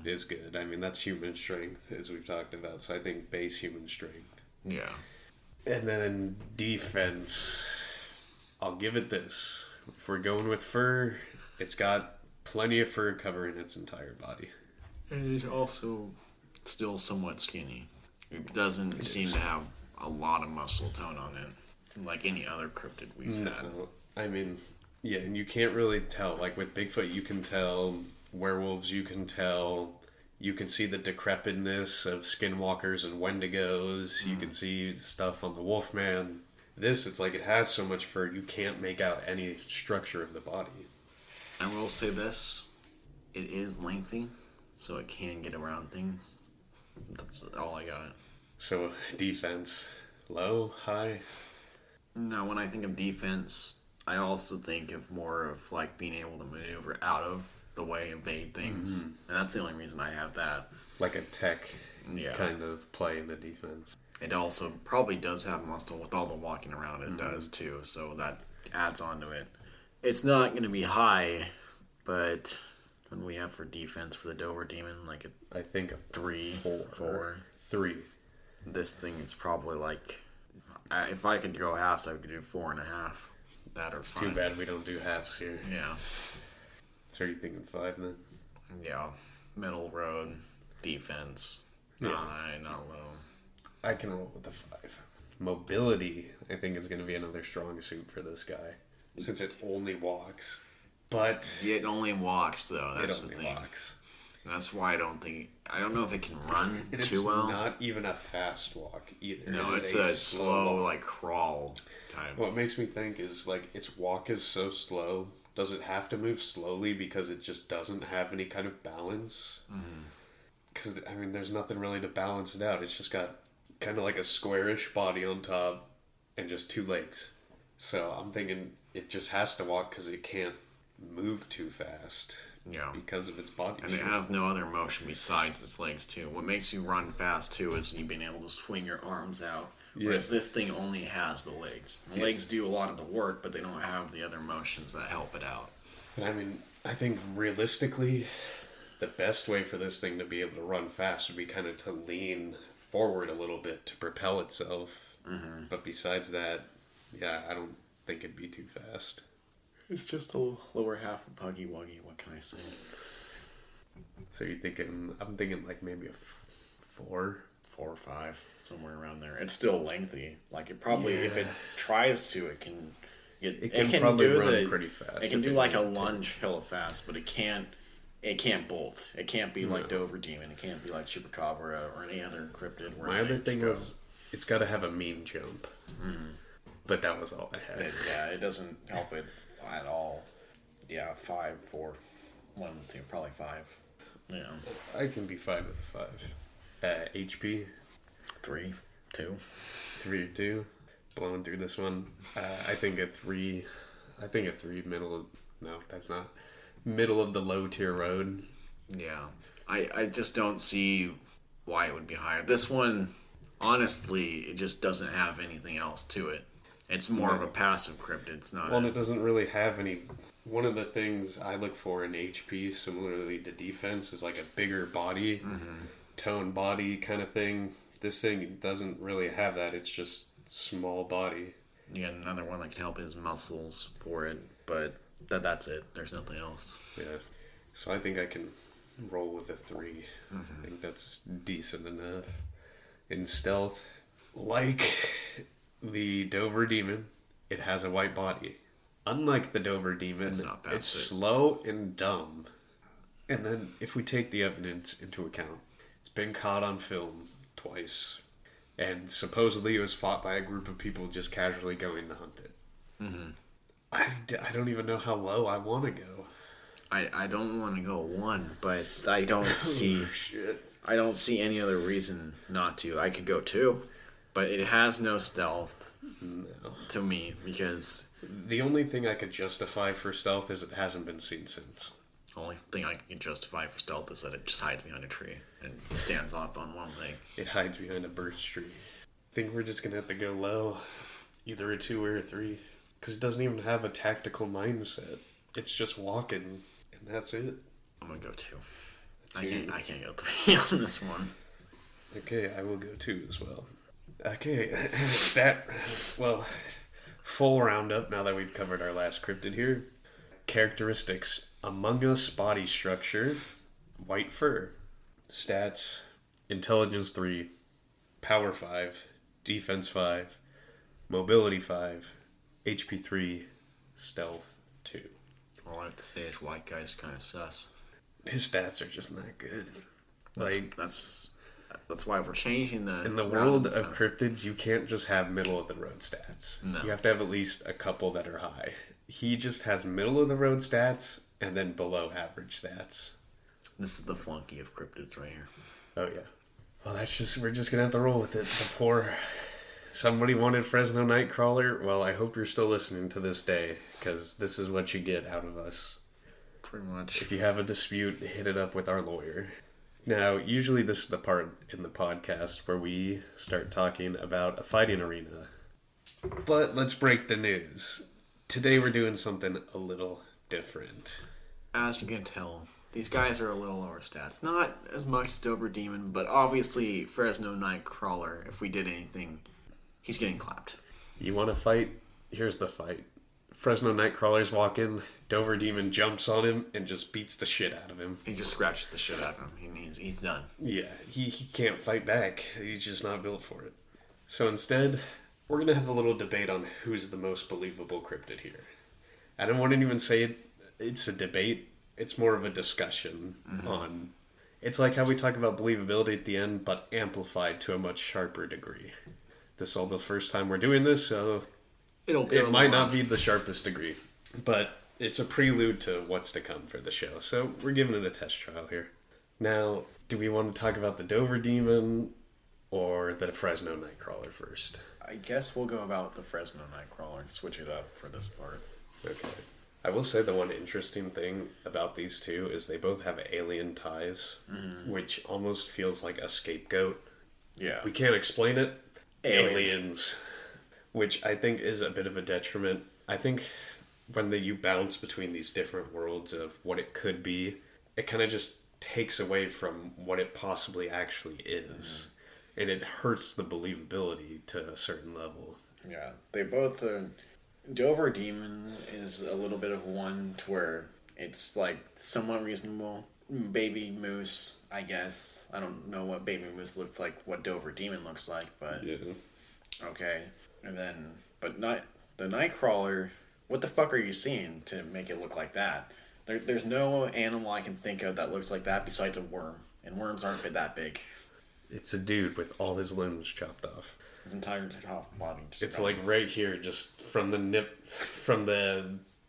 is good. I mean, that's human strength, as we've talked about. So I think base human strength. Yeah. And then defense, I'll give it this. If we're going with fur, it's got plenty of fur covering its entire body. And it's also still somewhat skinny. It doesn't seem to have a lot of muscle tone on it, like any other cryptid we've had. No, I mean, yeah, and you can't really tell. Like with Bigfoot, you can tell. Werewolves, you can tell. You can see the decrepitness of skinwalkers and wendigos. You can see stuff on the Wolfman. This, it's like it has so much fur, you can't make out any structure of the body. I will say this, it is lengthy, so it can get around things. That's all I got. So, defense, low, high? Now, when I think of defense, I also think of more of, like, being able to maneuver out of the way, evade things. And that's the only reason I have that. Like a tech Yeah. kind of play in the defense. It also probably does have muscle with all the walking around. It does too, so that adds on to it. It's not going to be high, but what do we have for defense for the Dover Demon? Like a I think a 3, 4. 4. 3. This thing is probably like, if I could go halves, I could do 4.5. That or 5. Too bad we don't do halves here. Yeah, So are you thinking 5 then? yeah. Middle road, defense, Yeah. not high, not low. I can roll with the 5. Mobility, I think, is going to be another strong suit for this guy. Since it only walks. But It only walks though. That's it the only thing. walks. That's why I don't know if it can run It's too well. not even a fast walk either. No, It it's is a slow, walk. like, crawl type. What makes me think is, like, its walk is so slow. Does it have to move slowly because it just doesn't have any kind of balance? Because, I mean, there's nothing really to balance it out. It's just got kind of like a squarish body on top and just 2 legs. So I'm thinking it just has to walk because it can't move too fast Yeah. because of its body And it shape. has no other motion besides its legs, too. What makes you run fast, too, is you being able to swing your arms out. Whereas this thing only has the legs. The legs do a lot of the work, but they don't have the other motions that help it out. And I mean, I think realistically, the best way for this thing to be able to run fast would be kind of to lean forward a little bit to propel itself. But besides that, yeah, I don't think it'd be too fast. It's just the lower half of Puggy Wuggy, what can I say? So you're thinking, I'm thinking like maybe a 4. 4 or 5, somewhere around there. It's still lengthy. Like, it probably, if it tries to, it can... It can probably do run pretty fast. It can if do like a needed to. lunge hella fast, but it can't bolt. It can't be like Dover Demon. It can't be like Chupacabra or any other cryptid. Where My it other can thing go. was, it's got to have a mean jump. But that was all I had. It doesn't help it at all. Yeah, 5, 4, 1, 2, probably 5. Yeah, I can be 5 with a 5. HP, 3, 2. 3 or 2. Blowing through this one. I think a 3. I think a 3 middle. No, that's not. Middle of the low tier road. Yeah, I just don't see why it would be higher. This one, honestly, it just doesn't have anything else to it. It's more of a passive cryptid. It's not. Well, it doesn't really have any. One of the things I look for in HP, similarly to defense, is like a bigger body, tone body kind of thing. This thing doesn't really have that. It's just small body. You got another one that can help his muscles for it, but that's it. There's nothing else. Yeah. So I think I can roll with a 3. I think that's decent enough. In stealth, like the Dover Demon, it has a white body. Unlike the Dover Demon, it's slow and dumb. And then if we take the evidence into account, it's been caught on film twice. And supposedly it was fought by a group of people just casually going to hunt it. I don't even know how low I want to go. I don't want to go 1, but I don't see I don't see any other reason not to. I could go 2, but it has no stealth to me because the only thing I could justify for stealth is it hasn't been seen since. The only thing I can justify for stealth is that it just hides behind a tree and stands up on one leg. It hides behind a birch tree. I think we're just going to have to go low. Either a 2 or a 3. Because it doesn't even have a tactical mindset. It's just walking, and that's it. I'm going to go 2. I can't go 3 on this one. Okay, I will go 2 as well. Okay, full roundup now that we've covered our last cryptid here. Characteristics: Among Us body structure, white fur. Stats: Intelligence 3, Power 5, Defense 5, Mobility 5, HP 3, Stealth 2. All I have to say is white guy's kind of sus. His stats are just not good. That's why we're changing the. In the world of cryptids, you can't just have middle of the road stats. No. You have to have at least a couple that are high. He just has middle of the road stats and then below average stats. This is the flunky of cryptids right here. Oh yeah. Well, we're just gonna have to roll with it. Somebody wanted Fresno Nightcrawler. Well, I hope you're still listening to this day, because this is what you get out of us. Pretty much. If you have a dispute, hit it up with our lawyer. Now, usually this is the part in the podcast where we start talking about a fighting arena. But let's break the news. Today we're doing something a little different. As you can tell, these guys are a little lower stats. Not as much as Dover Demon, but obviously Fresno Nightcrawler, if we did anything, he's getting clapped. You want to fight? Here's the fight. Fresno Nightcrawler's walking, Dover Demon jumps on him and just beats the shit out of him. He just scratches the shit out of him. He's done. Yeah, he can't fight back. He's just not built for it. So instead, we're going to have a little debate on who's the most believable cryptid here. I don't want to even say it's a debate. It's more of a discussion on... It's like how we talk about believability at the end, but amplified to a much sharper degree. This is all the first time we're doing this, so... It might not be the sharpest degree, but it's a prelude to what's to come for the show. So we're giving it a test trial here. Now, do we want to talk about the Dover Demon or the Fresno Nightcrawler first? I guess we'll go about the Fresno Nightcrawler and switch it up for this part. Okay. I will say the one interesting thing about these two is they both have alien ties, which almost feels like a scapegoat. Yeah. We can't explain it. Aliens. Which I think is a bit of a detriment. I think when you bounce between these different worlds of what it could be, it kind of just takes away from what it possibly actually is. And it hurts the believability to a certain level. Yeah, they both are... Dover Demon is a little bit of one to where it's like somewhat reasonable. Baby Moose, I guess. I don't know what Baby Moose looks like, what Dover Demon looks like, but... Yeah. Okay. And then, but not the Nightcrawler. What the fuck are you seeing to make it look like that? There's no animal I can think of that looks like that besides a worm, and worms aren't that big. It's a dude with all his limbs chopped off. His entire top body. It's like right here, just from the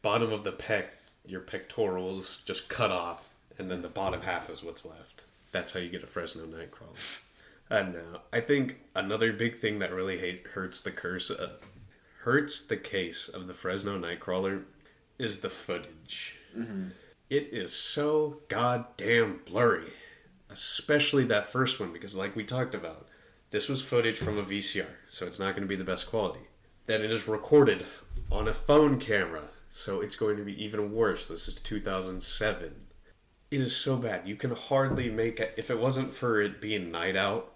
bottom of the pec, your pectorals just cut off, and then the bottom half is what's left. That's how you get a Fresno Nightcrawler. And I think another big thing that really hurts the case of the Fresno Nightcrawler is the footage. It is so goddamn blurry, especially that first one, because like we talked about, this was footage from a VCR, so it's not going to be the best quality. Then it is recorded on a phone camera, so it's going to be even worse. This is 2007. It is so bad. You can hardly make it. If it wasn't for it being night out,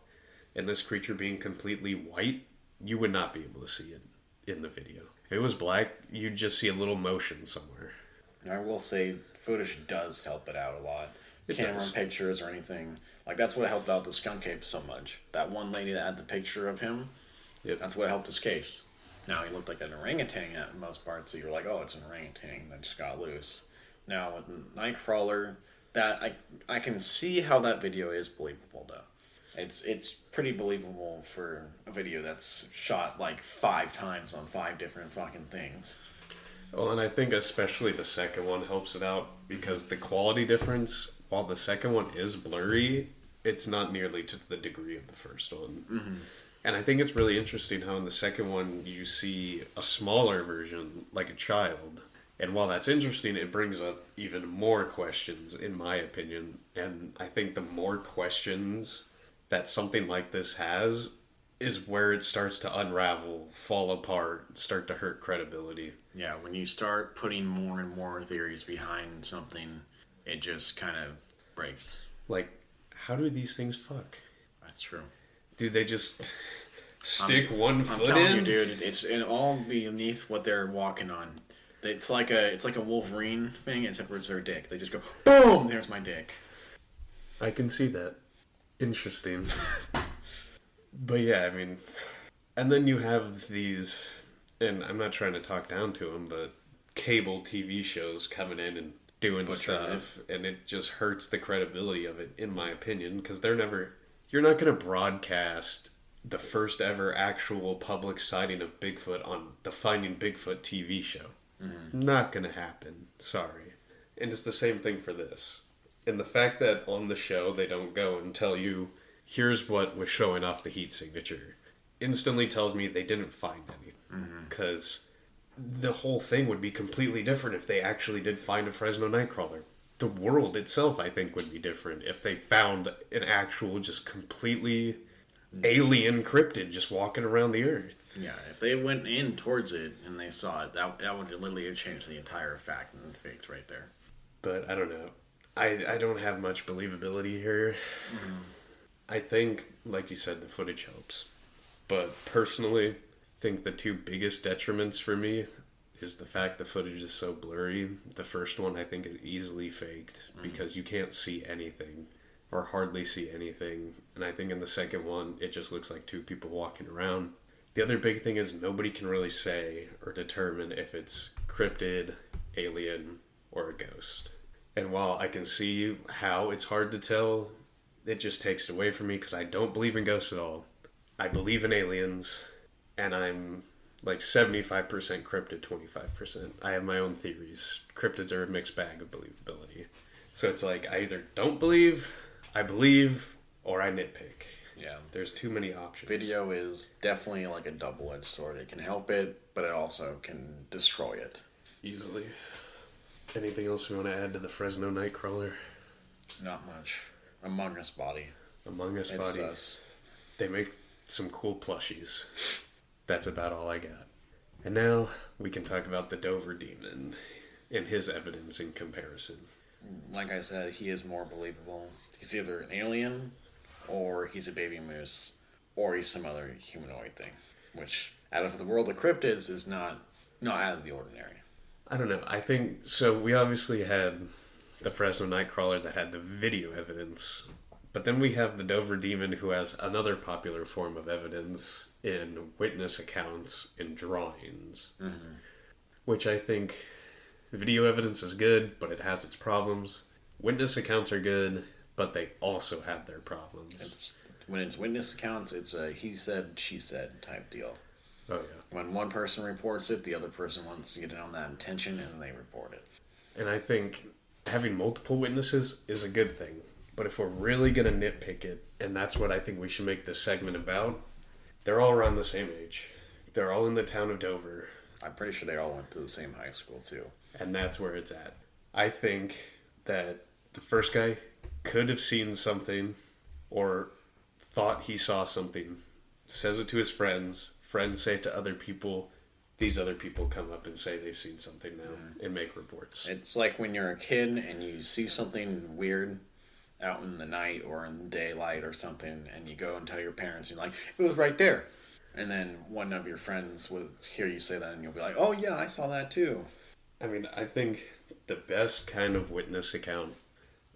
and this creature being completely white, you would not be able to see it in the video. If it was black, you'd just see a little motion somewhere. I will say, footage does help it out a lot. It Camera does. pictures or anything. Like, that's what helped out the skunk ape so much. That one lady that had the picture of him, that's what helped his case. Now, he looked like an orangutan at most parts, so you're like, oh, it's an orangutan that just got loose. Now, with Nightcrawler, that I can see how that video is believable, though. It's pretty believable for a video that's shot like 5 times on 5 different fucking things. Well, and I think especially the second one helps it out because the quality difference, while the second one is blurry, it's not nearly to the degree of the first one. Mm-hmm. And I think it's really interesting how in the second one you see a smaller version, like a child. And while that's interesting, it brings up even more questions, in my opinion. And I think the more questions that something like this has is where it starts to unravel, fall apart, start to hurt credibility. Yeah, when you start putting more and more theories behind something, it just kind of breaks. Like, how do these things fuck? That's true. Do they just stick one foot in? I'm telling you, dude, it's all beneath what they're walking on. It's like a Wolverine thing, except for it's their dick. They just go, boom, there's my dick. I can see that. Interesting. But yeah, I mean, and then you have these, and I'm not trying to talk down to them, but cable TV shows coming in and doing stuff, and it just hurts the credibility of it, in my opinion, because you're not going to broadcast the first ever actual public sighting of Bigfoot on the Finding Bigfoot TV show. Mm-hmm. Not going to happen. Sorry. And it's the same thing for this. And the fact that on the show they don't go and tell you, here's what was showing off the heat signature, instantly tells me they didn't find anything. Because the whole thing would be completely different if they actually did find a Fresno Nightcrawler. The world itself, I think, would be different if they found an actual, just completely alien cryptid just walking around the earth. Yeah, if they went in towards it and they saw it, that would literally have changed the entire fact and faked right there. But I don't know. I don't have much believability here. Mm-hmm. I think, like you said, the footage helps. But personally, I think the 2 biggest detriments for me is the fact the footage is so blurry. The first one, I think, is easily faked because you can't see anything or hardly see anything. And I think in the second one, it just looks like 2 people walking around. The other big thing is nobody can really say or determine if it's cryptid, alien, or a ghost. And while I can see how it's hard to tell, it just takes it away from me because I don't believe in ghosts at all. I believe in aliens, and I'm like 75% cryptid, 25%. I have my own theories. Cryptids are a mixed bag of believability. So it's like I either don't believe, I believe, or I nitpick. Yeah. There's too many options. Video is definitely like a double-edged sword. It can help it, but it also can destroy it. Easily. Anything else we want to add to the Fresno Nightcrawler? Not much. Among Us body. Among Us it's body. Us. They make some cool plushies. That's about all I got. And now we can talk about the Dover Demon and his evidence in comparison. Like I said, he is more believable. He's either an alien, or he's a baby moose, or he's some other humanoid thing. Which, out of the world of cryptids, is not out of the ordinary. I don't know. I think, so we obviously had the Fresno Nightcrawler that had the video evidence, but then we have the Dover Demon who has another popular form of evidence in witness accounts and drawings. Mm-hmm. Which I think video evidence is good, but it has its problems. Witness accounts are good, but they also have their problems. When it's witness accounts, it's a he said, she said type deal. Oh, yeah. When one person reports it, the other person wants to get in on that intention, and they report it. And I think having multiple witnesses is a good thing. But if we're really going to nitpick it, and that's what I think we should make this segment about, they're all around the same age. They're all in the town of Dover. I'm pretty sure they all went to the same high school, too. And that's where it's at. I think that the first guy could have seen something or thought he saw something, says it to his friends say it to other people, these other people come up and say they've seen something now and make reports. It's like when you're a kid and you see something weird out in the night or in daylight or something, and you go and tell your parents, and you're like, it was right there. And then one of your friends will hear you say that, and you'll be like, oh yeah, I saw that too. I mean, I think the best kind of witness account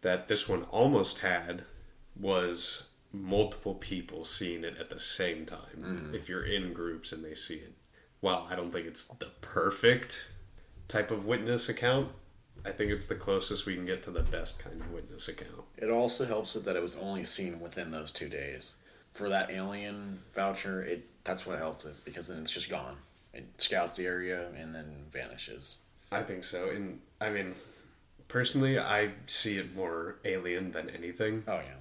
that this one almost had was multiple people seeing it at the same time. If you're in groups and they see it. While I don't think it's the perfect type of witness account, I think it's the closest we can get to the best kind of witness account. It also helps with that it was only seen within those 2 days. For that alien voucher, that's what helps it, because then it's just gone. It scouts the area and then vanishes. I think so. And I mean, personally, I see it more alien than anything. Oh, yeah.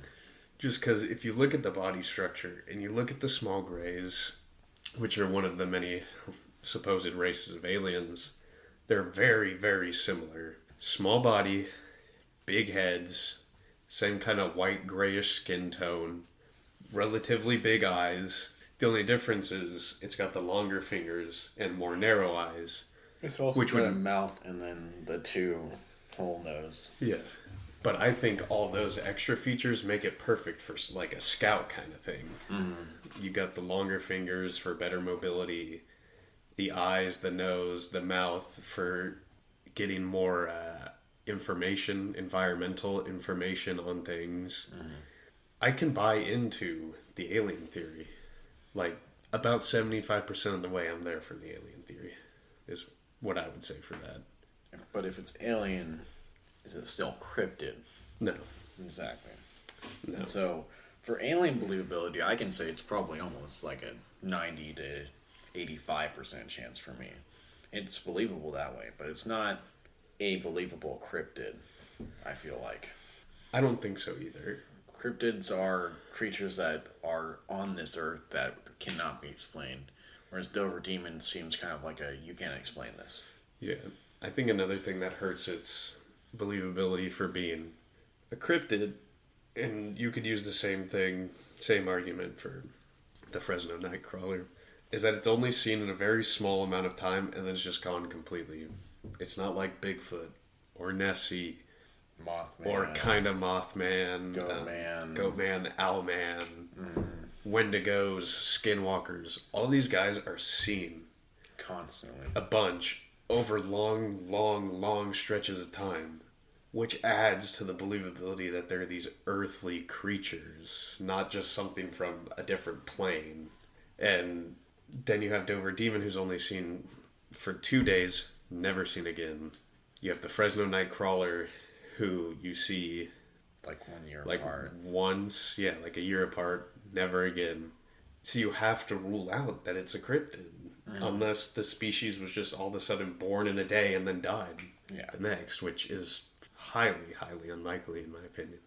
Just because if you look at the body structure and you look at the small grays, which are one of the many supposed races of aliens, they're very, very similar. Small body, big heads, same kind of white grayish skin tone, relatively big eyes. The only difference is it's got the longer fingers and more narrow eyes. It's also got a mouth and then the 2 whole nose. Yeah. But I think all those extra features make it perfect for like a scout kind of thing. You got the longer fingers for better mobility, the eyes, the nose, the mouth for getting more information, environmental information on things. I can buy into the alien theory. Like, about 75% of the way I'm there for the alien theory is what I would say for that. But if it's alien, is it still cryptid? No. Exactly. No. And so, for alien believability, I can say it's probably almost like a 90 to 85% chance for me. It's believable that way, but it's not a believable cryptid, I feel like. I don't think so either. Cryptids are creatures that are on this earth that cannot be explained, whereas Dover Demon seems kind of like a, you can't explain this. Yeah. I think another thing that hurts its believability for being a cryptid, and you could use the same argument for the Fresno Nightcrawler, is that it's only seen in a very small amount of time and then it's just gone completely. It's not like Bigfoot or Nessie, Mothman, or kind of Mothman, Goatman, Owlman, Wendigos, Skinwalkers. All these guys are seen constantly, a bunch over long stretches of time, which adds to the believability that they're these earthly creatures, not just something from a different plane. And then you have Dover Demon, who's only seen for 2 days, never seen again. You have the Fresno Nightcrawler, who you see like 1 year like apart. Once, yeah, like a year apart, never again. So you have to rule out that it's a cryptid, unless the species was just all of a sudden born in a day and then died the next, which is highly unlikely in my opinion.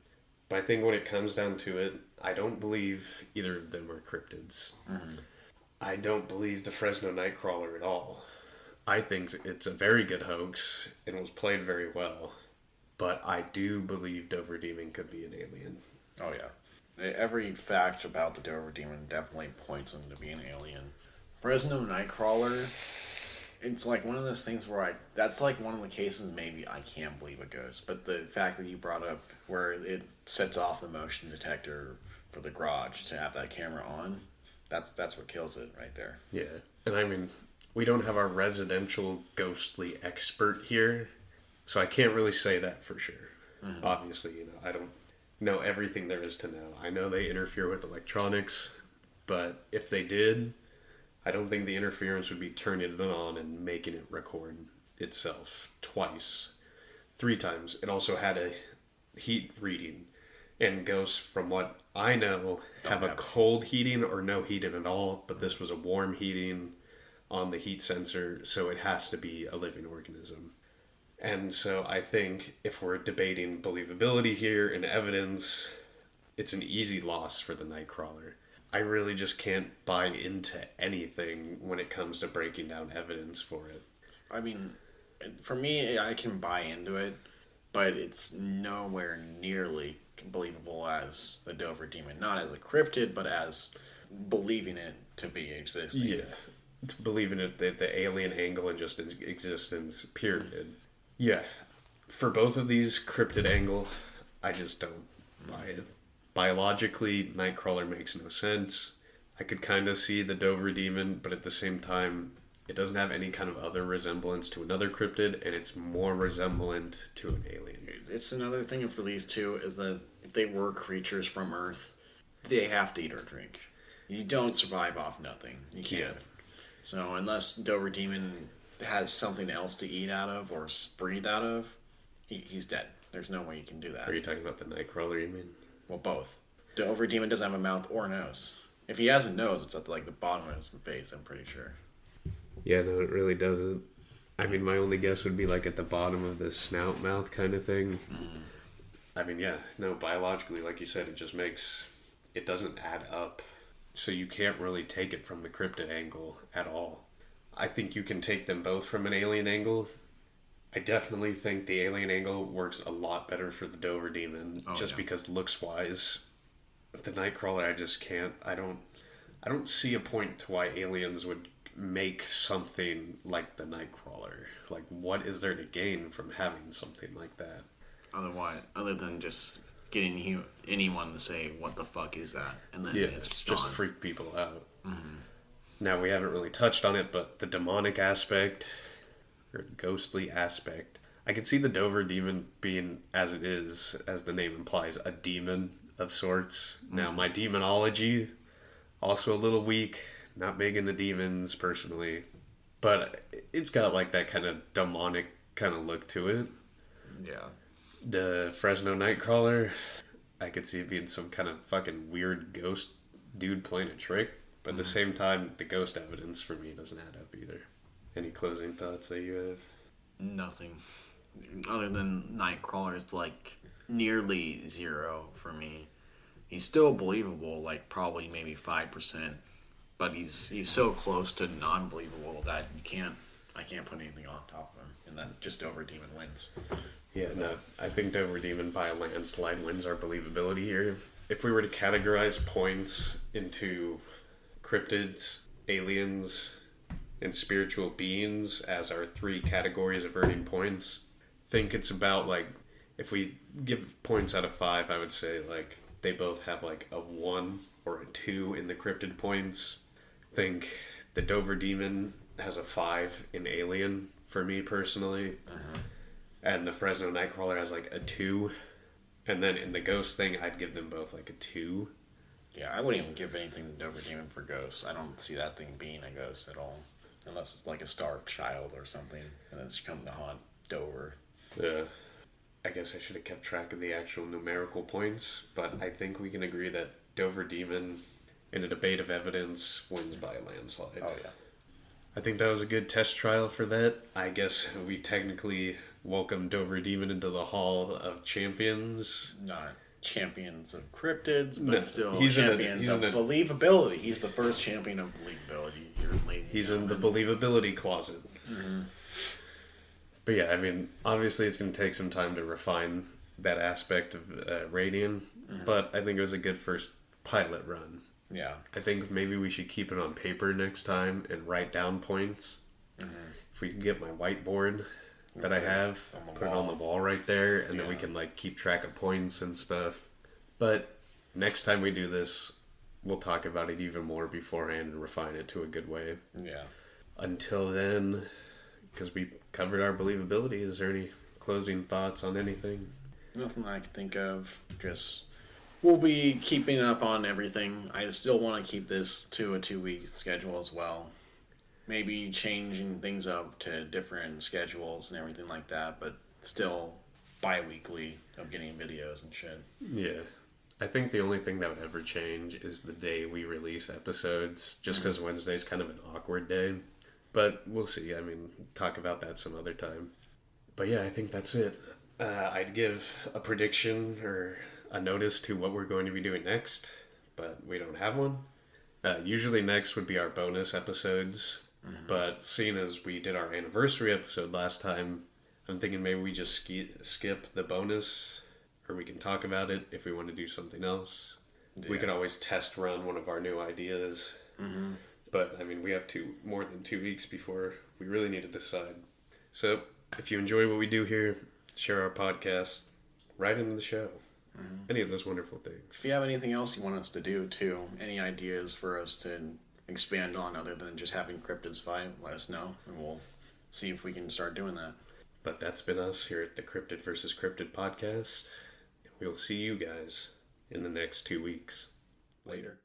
But I think when it comes down to it, I don't believe either of them are cryptids. I don't believe the Fresno Nightcrawler at all. I think it's a very good hoax and was played very well. But I do believe Dover Demon could be an alien. Oh, yeah. Every fact about the Dover Demon definitely points him to be an alien. Fresno Nightcrawler, it's like one of those things where that's like one of the cases maybe I can't believe a ghost. But the fact that you brought up where it sets off the motion detector for the garage to have that camera on, that's what kills it right there. Yeah. And I mean, we don't have our residential ghostly expert here, so I can't really say that for sure. Obviously, I don't know everything there is to know. I know they interfere with electronics, but if they did, I don't think the interference would be turning it on and making it record itself twice, 3 times. It also had a heat reading, and ghosts, from what I know, have a cold heating or no heating at all, but this was a warm heating on the heat sensor, so it has to be a living organism. And so I think if we're debating believability here and evidence, it's an easy loss for the Nightcrawler. I really just can't buy into anything when it comes to breaking down evidence for it. I mean, for me, I can buy into it, but it's nowhere nearly believable as the Dover Demon. Not as a cryptid, but as believing it to be existing. Yeah, to believing it, the alien angle and just existence, period. Yeah, for both of these, cryptid angle, I just don't. buy it. Biologically, Nightcrawler makes no sense. I could kind of see the Dover Demon, but at the same time, it doesn't have any kind of other resemblance to another cryptid, and it's more resemblant to an alien. It's another thing for these two is that if they were creatures from Earth, they have to eat or drink. You don't survive off nothing. You can't. Yeah. So unless Dover Demon has something else to eat out of or breathe out of, he's dead. There's no way you can do that. Are you talking about the Nightcrawler, you mean? Well, both. Dover Demon doesn't have a mouth or a nose. If he has a nose, it's at the bottom of his face, I'm pretty sure. Yeah, no, it really doesn't. I mean, my only guess would be at the bottom of the snout mouth kind of thing. Mm. I mean, yeah, no, biologically, like you said, it doesn't add up. So you can't really take it from the cryptid angle at all. I think you can take them both from an alien angle. I definitely think the alien angle works a lot better for the Dover Demon, because looks-wise, the Nightcrawler, I just can't. I don't see a point to why aliens would make something like the Nightcrawler. What is there to gain from having something like that? Other than just getting anyone to say, what the fuck is that? And then it's just freak people out. Mm-hmm. Now, we haven't really touched on it, but the demonic aspect, or ghostly aspect, I could see the Dover Demon being, as it is, as the name implies, a demon of sorts. Mm-hmm. Now, my demonology, also a little weak. Not big into demons, personally. But it's got that kind of demonic kind of look to it. Yeah. The Fresno Nightcrawler, I could see it being some kind of fucking weird ghost dude playing a trick. But at the same time, the ghost evidence for me doesn't add up either. Any closing thoughts that you have? Nothing. Other than Nightcrawler is nearly zero for me. He's still believable, probably maybe 5%. But he's so close to non-believable that I can't put anything on top of him. And then just Dover Demon wins. Yeah, no, I think Dover Demon by a landslide wins our believability here. If we were to categorize points into cryptids, aliens, and spiritual beings as our 3 categories of earning points, I think it's about if we give points out of 5, I would say they both have a 1 or a 2 in the cryptid points. I think the Dover Demon has a 5 in alien for me personally. Uh-huh. And the Fresno Nightcrawler has a 2. And then in the ghost thing, I'd give them both a 2. Yeah, I wouldn't even give anything to Dover Demon for ghosts. I don't see that thing being a ghost at all. Unless it's a starved child or something. And it's come to haunt Dover. Yeah. I guess I should have kept track of the actual numerical points. But I think we can agree that Dover Demon, in a debate of evidence, wins by a landslide. Oh, yeah. I think that was a good test trial for that. I guess we technically welcomed Dover Demon into the Hall of Champions. Not champions of cryptids, but still he's champions of believability. He's the first champion of believability. He's in the believability closet. Mm-hmm. But yeah, I mean, obviously it's going to take some time to refine that aspect of Radian, but I think it was a good first pilot run. Yeah. I think maybe we should keep it on paper next time and write down points. Mm-hmm. If we can get my whiteboard that I have, put it on the wall right there, and then we can keep track of points and stuff. But next time we do this, we'll talk about it even more beforehand and refine it to a good way. Yeah. Until then, because we covered our believability, is there any closing thoughts on anything? Nothing I can think of. Just we'll be keeping up on everything. I still want to keep this to a 2-week schedule as well. Maybe changing things up to different schedules and everything like that, but still bi-weekly of getting videos and shit. Yeah. I think the only thing that would ever change is the day we release episodes, just because Wednesday's kind of an awkward day. But we'll see. I mean, talk about that some other time. But yeah, I think that's it. I'd give a prediction or a notice to what we're going to be doing next, but we don't have one. Usually next would be our bonus episodes, but seeing as we did our anniversary episode last time, I'm thinking maybe we just skip the bonus, or we can talk about it if we want to do something else. Yeah. We could always test run one of our new ideas. Mm-hmm. But, I mean, we have more than 2 weeks before we really need to decide. So, if you enjoy what we do here, share our podcast, write into the show. any of those wonderful things. If you have anything else you want us to do, too, any ideas for us to expand on other than just having cryptids fight, let us know, and we'll see if we can start doing that. But that's been us here at the Cryptid vs. Cryptid podcast. We'll see you guys in the next 2 weeks. Later.